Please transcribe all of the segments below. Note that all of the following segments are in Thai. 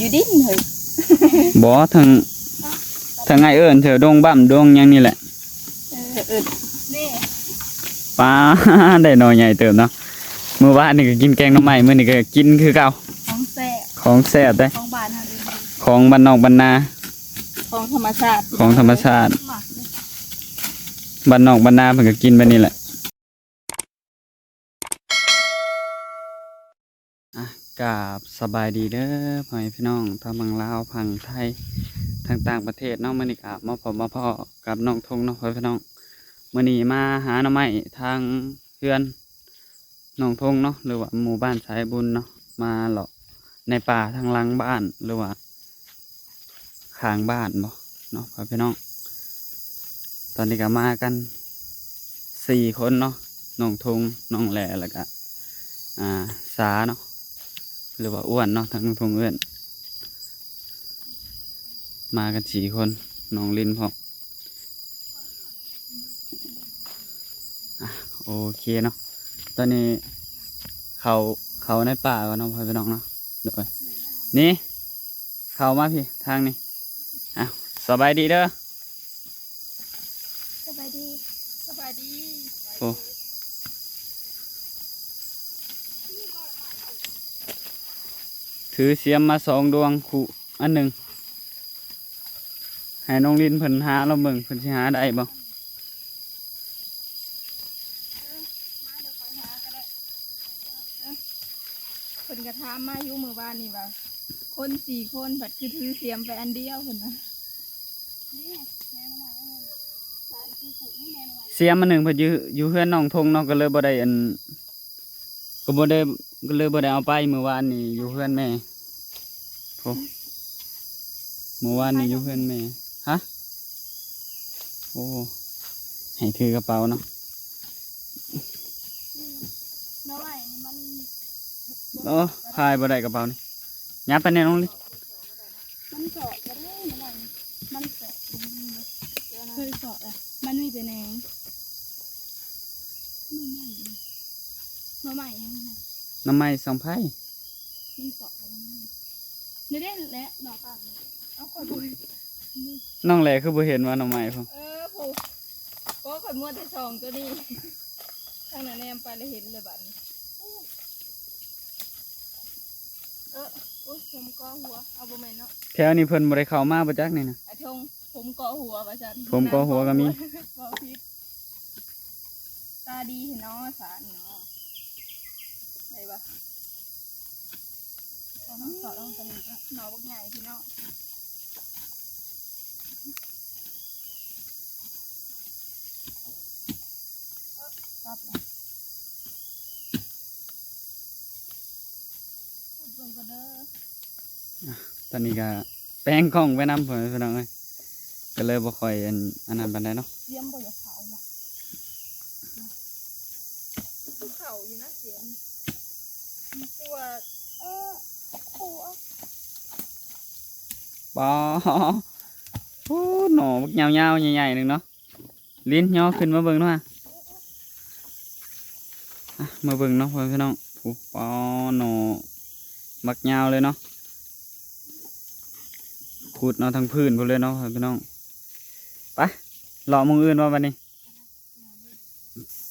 อยู่ดิ้นเลย บ่ทางไงเอิ้นเถอะดงบั่มดงหยังนี่แหละนี่ปลา ได้หน่อใหญ่เติบเนาะมื้อวานนี่ก็กินแกงหน่อไม้มื้อนี้ก็กินคือเก่าของแซ่บเด้ของบ้านเฮา ของบ้านนอกบ้านนา ของธรรมชาติบ้านนอกบ้านนาเพิ่นก็กินแบบนี้แหละกราบสบายดีเด้อพ่อแม่พี่น้องทั้งฝั่งลาวฝั่งไทยทางต่างประเทศเนาะมื้อนี้ก็มาพบมาพ้อกับน้องทงเนาะพ่อแม่พี่น้องมื้อนี้มาหาหน่อไม้ทางเฮือนน้องทงเนาะหรือว่าหมู่บ้านสายบุญเนาะมาเลาะในป่าทางหลังบ้านหรือว่าข้างบ้านบ่เนาะพ่อแม่พี่น้องตอนนี้ก็มากัน4 คนเนาะน้องทงน้องแหล่แล้วก็สาเนาะหรือว่าอ้วนเนาะทั้งทงเอื้อนมากัน4 คนน้องลินพร้อมโอเคเนาะตอนนี้เขาในป่าก็น้องพ่อพี่น้องเนาะเดี๋ยวนี่เขามาพี่ทางนี้สบายดีเด้อสบายดีโอ้ถือเสียมมา2 ดวงคู่อันหนึ่งให้น้องลินเพิ่นหาเราเบิ่งเพิ่นสิหาได้บ่มาเดี๋ยวคอยหาก็ได้คนกระทำมาอยู่มือบ้านนี่ว่าคน4 คนผัดคือถือเสียมไปอันเดียวเพิ่นนะนี่แม่มาสารคือผูนี่แม่มาเสียมอันหนึ่งเพิ่นอยู่เฮือนน้องทงเนาะก็เลยบ่ได้ก็เลยบ่ได้เอาไปเมื่อวานนี่อยู่เฮือนแม่โอ้เมื่อวานนี่อยู่เฮือนแม่ฮะโอ้ให้ถือกระเป๋าเนาะน้อยนี่มันโอ้พายบ่ได้กระเป๋านี่ยับไปแน่น้องลิ มันเจาะก็ได้มันเจาะเคยเจาะอ่ะมันมีแต่แหนงน้ำใหม่ยังไง น้ำไม้สองไผ่ มันเจาะอะไรนี่ได้และดอกอ่างเอาคนดู น้องแหล่คือบ่เห็นว่าน้ำไม้พ่อ ผูกก็ข่อยม้วนที่2ตัวนี้ทางนั้นแนมไปแล้วเห็นเลยบัดนี้ผมก็หัวเอาบ่แม่นเนาะแถวนี้เพิ่นบ่ได้เข้ามาบ่จักนี่นะ ไอ้ทงผมก็หัวว่าซั่น ผมก็หัวก็มี บ่ผิดตาดีเนาะสารเนาะไอ้บ่ต้องสอดต้องสนิทหนอบักใหญ่พี่น้องรับเลยพูดเบิ่งก็เด้อ ตอนนี้ก็แป้งกล้องไปนำพ่อพี่น้องเอ้ยก็เลยบ่ค่อยอันนั้นปานใดเนาะ เสียมบ่อยากเผาว่ะเผาอยู่นะเสียมตัวหัว ปอโอ้หน่อบักยาวๆใหญ่ๆหนึงเนาะลิ้นย่อขึ้นมาเบิ่งเนาะมาเบิ่งเนาะพ่อพี่น้องผู้ปอหน่อบักยาวเลยเนาะขุดเนาะทั้งพื้นพุ่นเลยเนาะพ่อพี่น้องไปเลาะหมู่อื่นว่าบัดนี้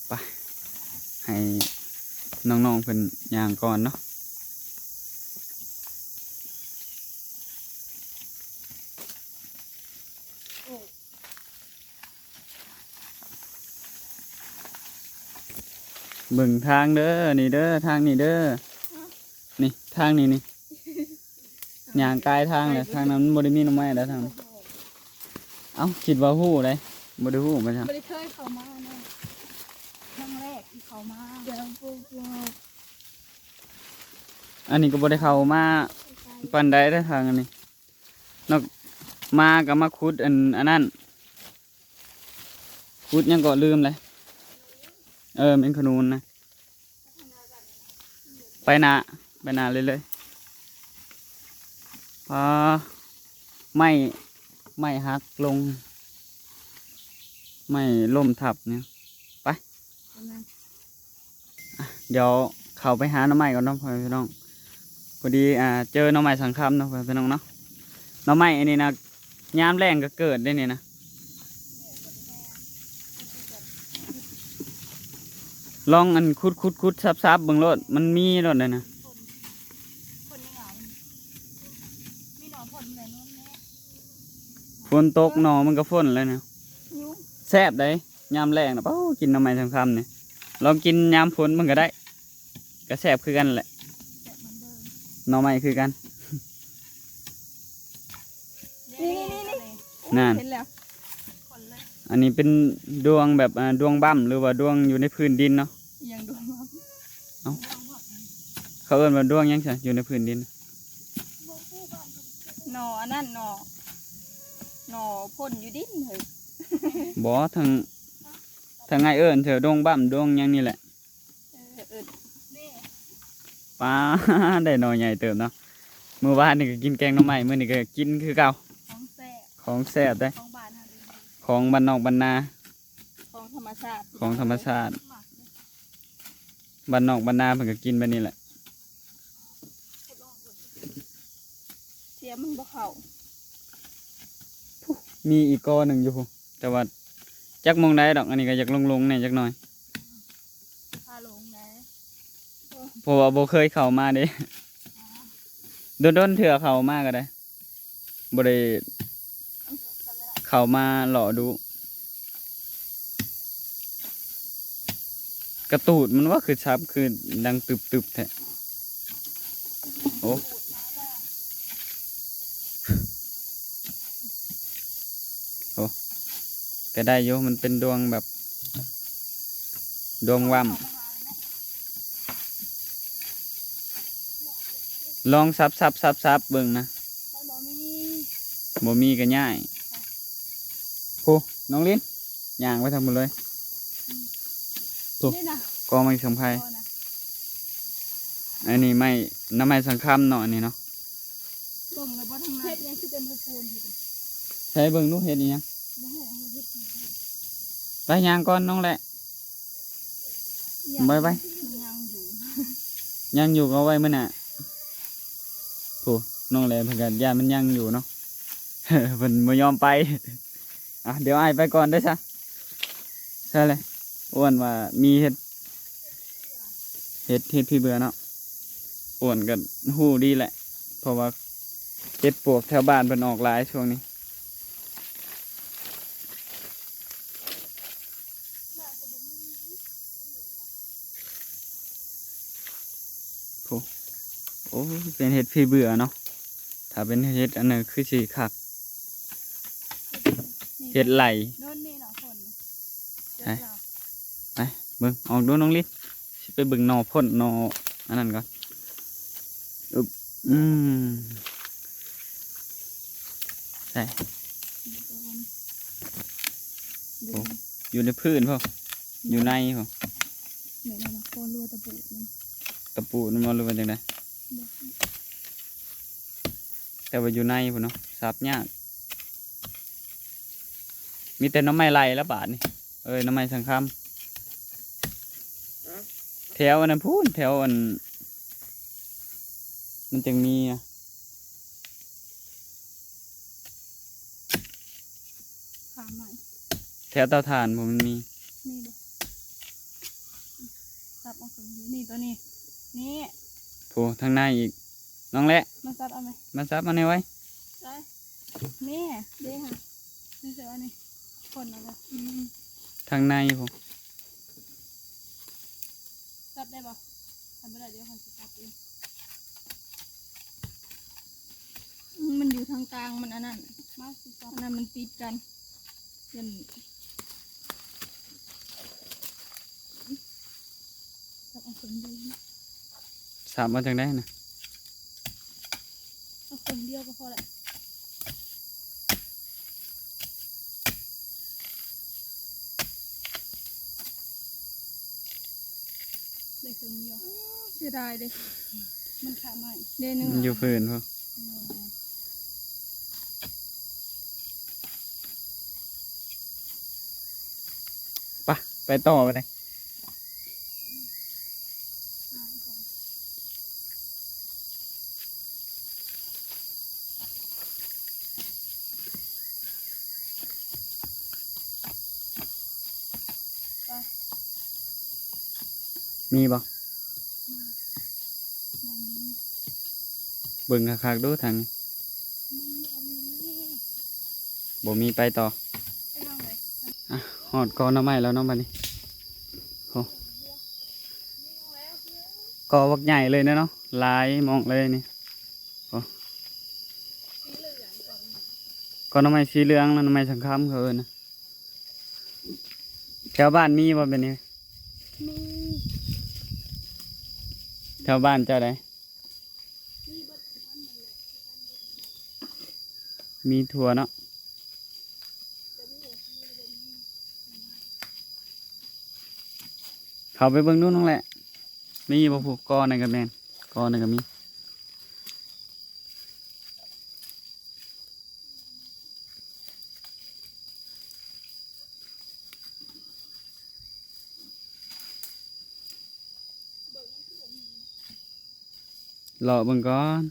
ไปให้น้องๆเพิ่นย่างก่อนเนาะเบิ่งทางเด้อนี่เด้อทางนี่เด้อนี่ทางนี่ย่างกายทางเลยทางนั้นมันบ่ได้มีหน่อไม้แล้วทางนั้นเอ้าคิดว่าฮู้เลยบ่ได้ฮู้มาจ้ะ ไม่ได้เคยเข้ามาเนาะครั้งแรกที่เข้ามาเดี๋ยวพวก อันนี้ก็บ่ได้เข้ามาปานใดเด้อทางอันนี้นอกมาก็มาขุดอันนั้นขุดยังก็ลืมเลยเป็นขนูนนะไปหนาเลยพอไม่หักลงไม่ล่มทับเนี่ยไปเดี๋ยวเข้าไปหาหน่อไม้ก่อนเน้องพ่อพี่น้อง พอดีเจอหน่อไม้สังคำเนาะพี่น้องเนาะหน่อไม้อันนี้นะยามแรงก็เกิดได้เนี่ยนะลองอันคุดซับเบิ่งโลดมันมีโลดเลยนะ คนยังเหงามีหนอนผลไหนนู่นแม่ ฝนตกหนอมันก็ฝนเลยนะ ยุ้ง แซ่บได้ยามแรงนะเป้ากินหน่อไม้สังคำเนี่ยลองกินยามฝนมันก็ได้ก็แซ่บคือกันแหละ แบบเหมือนเดิม หน่อไม้คือกัน นี่ นั่น เห็นแล้วผลเลย อันนี้เป็นดวงแบบดวงบั้มหรือว่าดวงอยู่ในพื้นดินเนาะ ยังดูมั้ง เขาเอิ้นว่าดวงหยังไงอยู่ในพื้นดิน หนออันนั่นหนอหนอพ่นอยู่ดินเหรอ บ่ทางไงเอิ้นเถอะดวงบั้มดวงหยังนี่แหละ นี่ ป้า ได้หน่อใหญ่เติบเนาะเมื่อวานนี่ก็กินแกงหน่อไม้มื้อนี้ก็กินคือเก่า ของแซ่บ ของแซ่บได้ ของบานฮะดิ ของบ้านนอกบ้านนา ของธรรมชาติ ของธรรมชาติบ้านนอกบ้านนาเพิ่นก็กินแบบนี้แหละ เสียมันบ่เข้า มีอีกกอหนึ่งอยู่แต่ว่าจักมองได้ดอกอันนี้ก็อยากลงเนี่ยจักหน่อย พาลงนะ เพราะว่าบ่เคยเข้ามาเด้โดนๆเถื่อเข้ามาก็ได้บ่ได้เข้ามาหล่อดูกระตูดมันว่าคือชับคือดังตึบๆแท้โอ้ก็ได้อยู่มันเป็นดวงแบบดวงว่ำลองซับเบิ่งนะ มันบ่มี บ่มีก็ง่ายผู้น้องลิ้นย่างไว้ทำหมดเลย นี่นะ กองไม้สังไพร พอนะ อันนี้ไม่น้ำไม้สังคำเนาะอันนี้เนาะ บ่งแล้วบ่ทางนั้นเฮ็ดยังคือเป็นผู้พูนอยู่ดิ ใช้เบิ่งดูเฮ็ดอีหยัง บ่ฮู้เอาเฮ็ด ไปย่างก่อนน้องแหละ ไป มันยังอยู่ ยังอยู่ก็เอาไว้มื้อน่ะผู้น้องแหละเพิ่นก็ย่านมันยังอยู่เนาะ เพิ่นบ่ยอมไป อ่ะเดี๋ยวอ้ายไปก่อนเด้อซะใช่เลยอ้วนว่ามีเฮ็ดพี่เบื่อเนาะอ้วนก็ฮู้ดีแหละ เพราะว่าเฮ็ดปวกแถวบ้านเพิ่นออกหลายช่วงนี้โอ้ยเป็นเฮ็ดพี่เบื่อเนาะถ้าเป็นเฮ็ดอันนั้นคือสิคักเฮ็ดไหล โน่นนี่เนาะคนนี่ ไป เบิ่งออกดูน้องลิศสิไปเบิ่งหนอพ่นหนออันนั้นก่อนอึบใช่อยู่ในพื้นพ่ออยู่ในพ่อ เหมือนมันโคนรัวตะปูมัน ตะปูมันรู้ว่าจังไดแต่ว่าอยู่ในพ่อเนาะสับยากมีแต่หน้ำไม้ไหลแล้วบาดนี่หน้ำไม้สังคำแถวอันนั้นพูนแถวอันมันจึงมีอะ ขาใหม่ แถวเตาถ่านผมมันมี นี่บ่ซับเอาคืนนี่ตัวนี้นี่ โผล่ทางในอีกน้องแหละ มาซับเอาไหม มาซับมาในไว้ ได้นี่เด้ค่ะนี่เสือนี่คนเอาบ่ ทางในผม ซับได้บ่ทำไม่ได้เดี๋ยวเขาจะซับเองมันอยู่ทางกลางมันอันนั้นมาสิซับอันนั้นมันติดกันยันซับเอาคนเดียวนะ ซับมาจากไหนนะ เอาคนเดียวก็พอแหละได้ครึ่งเดียวเสียดายเลยมันขาดหน่อยเด้นึง มันอยู่พื้นพอไปต่อไปเลย มีบ่ บ่มี เบิ่งคักๆดูทางนี้ มันบ่มี บ่มีไปต่อ ไอ้น้องเลย หอดกอหน่อไม้แล้วเน้องบัดนี้โอ้กอบักใหญ่เลยนะเนาะหลายมองเลยนี่โอ้กอหน่อไม้สีเหลืองแล้วหน่อไม้สังคำเขาเอิ้นนะแถวบ้านมีบ่เป็นนี้ มี แถวบ้านเจ้าใดมีถั่วเนาะเขาไปเบิ่งนู่นนั่นแหละมีบ่ผูกกอในนกับแมนกอในนกับมีรอเบิ่งก่อน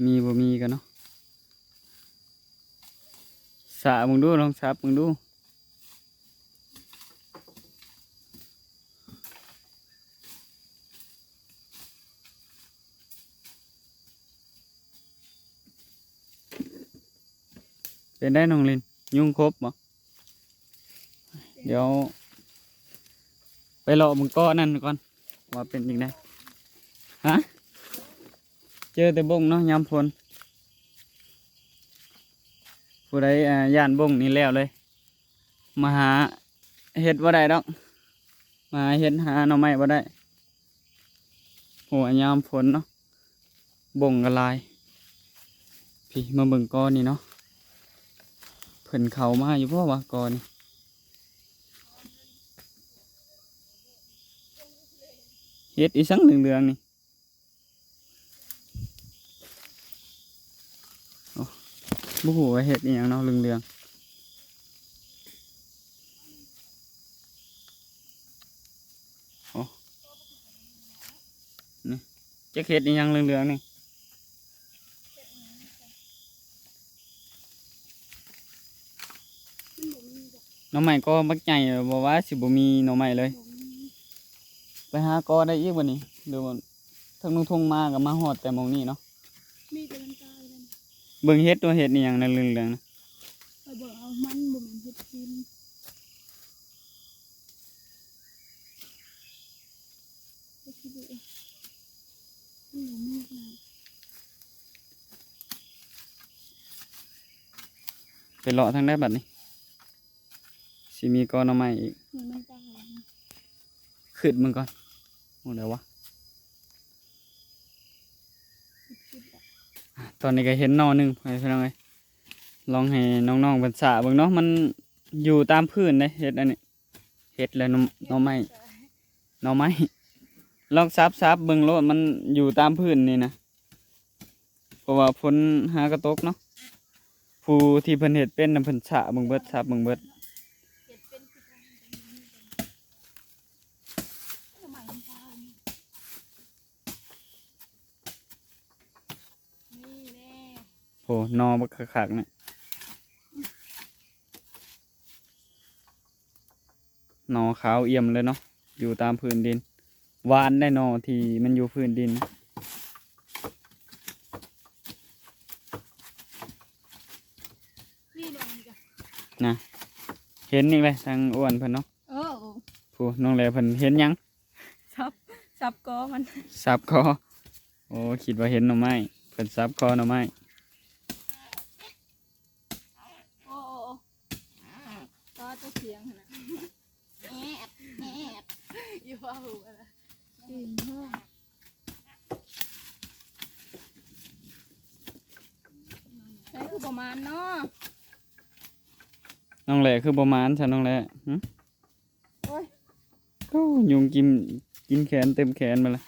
มีบ่มีกันเนาะสะมึงดูลองซับมึงดูเป็นได้น้องลินยุงครบบ่เดี๋ยวไปรอมึงก้อนั่นก่อนว่าเป็นยังไงฮะเจอแต่บงเนาะยามฝนผู้ใดย่านบงนี่แล้วเลยมาหาเห็ดบ่ได้ดอกมาเห็ดหาหน่อไม้บ่ได้หัวยามฝนเนาะบงกระลายพี่มาเบิ่งก้อนนี่เนาะเพิ่นเข้ามาอยู่เพราะว่ากอนี่เห็ดอีสังเหลืองๆนี่โอ้บ่ฮู้ว่าเห็ดอีหยังเนาะเหลืองๆโอ้นี่จักเห็ดอีหยังเหลืองๆนี่หน่อไม้ก็บักใหญ่บ่ว่าสิบ่มีหน่อไม้เลย บ่มี ไปหากอได้อีกวันนี้เดี๋ยวทางนุ่งทงมากับมาหอดแต่หมองนี่เนาะ มีแต่มันตายเลย เบิ่งเฮ็ดตัวเฮ็ดนี่อย่างนั้นเรื่องๆนะ ไปเบิ่งเอามันบ่แม่นเฮ็ดกินไปคิดดูเองมันบ่มีนะ ไปเลาะทางได้บัดนี้สิมีกอหน่อไม้อีก มันตายแล้วนะ ขึ้นมันก่อนโอ้เดี๋ยววะ คิดอ่ะ ตอนนี้ก็เห็นหนอหนึงไปพี่น้องเอ้ยลองให้น้องๆเพิ่นสระเบิ่งเนาะมันอยู่ตามพื้นเด้เฮ็ดอันนี้เฮ็ดแล้วหน่อไม้หน่อไม้ลองซับเบิ่งโลดมันอยู่ตามพื้นนี่นะเพราะว่าฝนหากระตกเนาะผู้ที่เพิ่นเฮ็ดเป็นน่ะเพิ่นสระเบิ่งเบิดซับเบิ่งเบิด เฮ็ดเป็นคือกันทำไมมันตายนี่แน่ โอ้นอบักคักๆเนี่ยนอขาวเอี่ยมเลยเนาะอยู่ตามพื้นดินหวานได้นอที่มันอยู่พื้นดิน นี่ลงจ้ะ นะเห็นนี่เลยทางอ้วนเพิ่นเนาะ เออ ผู้น้องแหลเพิ่นเห็นหยัง ซับกอมัน ซับคอโอ้คิดว่าเห็นหน่อไม้เพิ่นซับคอหน่อไม้ โอ้ก็จะเสียงนะแอบอยู่ว่าหูอะไรจริงเหรอใช่คือประมาณเนาะ น้องแหลคือประมาณฉันน้องแหลหึ โอ้ย โอ้ยุงกินแขนเต็มแขนมาเลย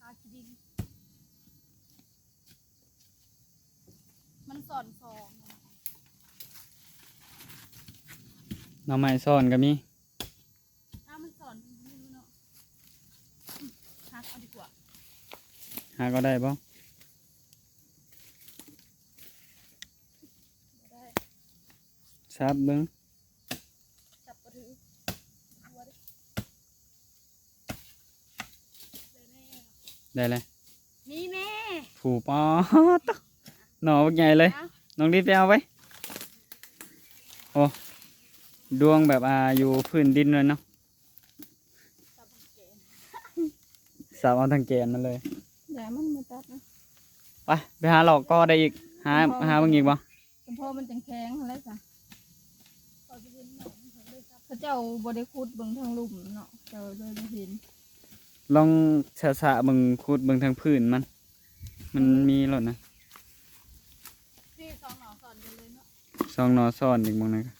คาคิดินมันสอนซอง หน่อไม้ซ่อนก็มี มันสอนไม่รู้เนาะฮักเอาดีกว่า าก็ได้บ่ บ่ได้ ซับเบิ่ง จับบ่ถือหัวดิได้แน่ ได้เลย นี่แน่ ผูปอตะหน่อบักใหญ่เลย เอา น้องรีบไปเอาไว้โอ้ดวงแบบอยู่พื้นดินเลยเนาะ จับบ่เกณฑ์ สับเอาทางแกนมาเลย อย่ามันมาตัดนะ ไปหาหลอกก็ได้อีกหาเบิ่งอีกบ่ สมพอมันจังแข็งอะไรจ้ะเขาเจ้าบ่ได้ขุดเบิ่งทางลุ่มเนาะเจ้าเลยบ่เห็น ลองสะเบิ่งขุดเบิ่งทางพื้นมันมีหลดนะ ที่สองหน่อสอนกันเลยเนาะ ซองหนอซ่อนอีกบ่นะครับ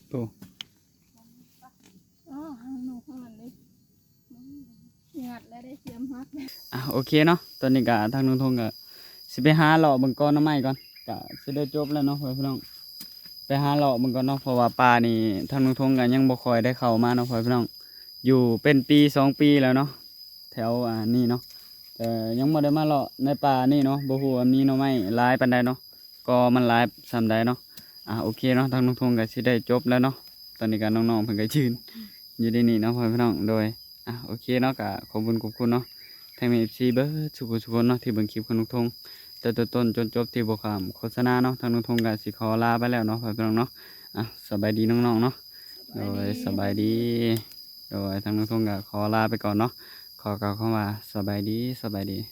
โอ้ อ๋อหางหนูข้างนั้นเลยงัดแล้วได้เสียมฮัก โอเคเนาะตอนนี้ก็ทางนุ่งทงก็สิไปหาหลอกเบิ่งก้อนหน้ำไม้ก่อนก็สิได้จบแล้วเนาะพี่น้องไปหาหลอกเบิ่งก่อนเนาะเพราะว่าป่านี่ทางนุ่งทงก็ยังบ่ค่อยได้เข้ามาเนาะพี่น้องอยู่เป็นปี2 ปีแล้วเนาะแถวนี่เนาะแต่ยังบ่ได้มาเลาะในป่านี่เนาะบ่ฮู้ว่ามีหน่อไม้หลายปานใดเนาะก็มันหลายส่ำใดเนาะโอเคเนาะทางนุ่งทงก็สิได้จบแล้วเนาะตอนนี้ก็น้องๆเพิ่นก็ยืนอยู่ในนี่เนาะพี่น้องโดยโอเคเนาะก็ขอบคุณเนาะ ทางมีซีเบิร์ดทุกคนเนาะที่เบิ่งคลิปของนุกทงแต่ตัวต้นจนจบที่บกคำโฆษณาเนาะทางนุกทงก็สิขอลาไปแล้วเนาะพี่น้องเนาะสบายดีน้องๆเนาะโดยสบายดีโดยทางนุกทงก็ขอลาไปก่อนเนาะขอกล่าวคำว่าสบายดี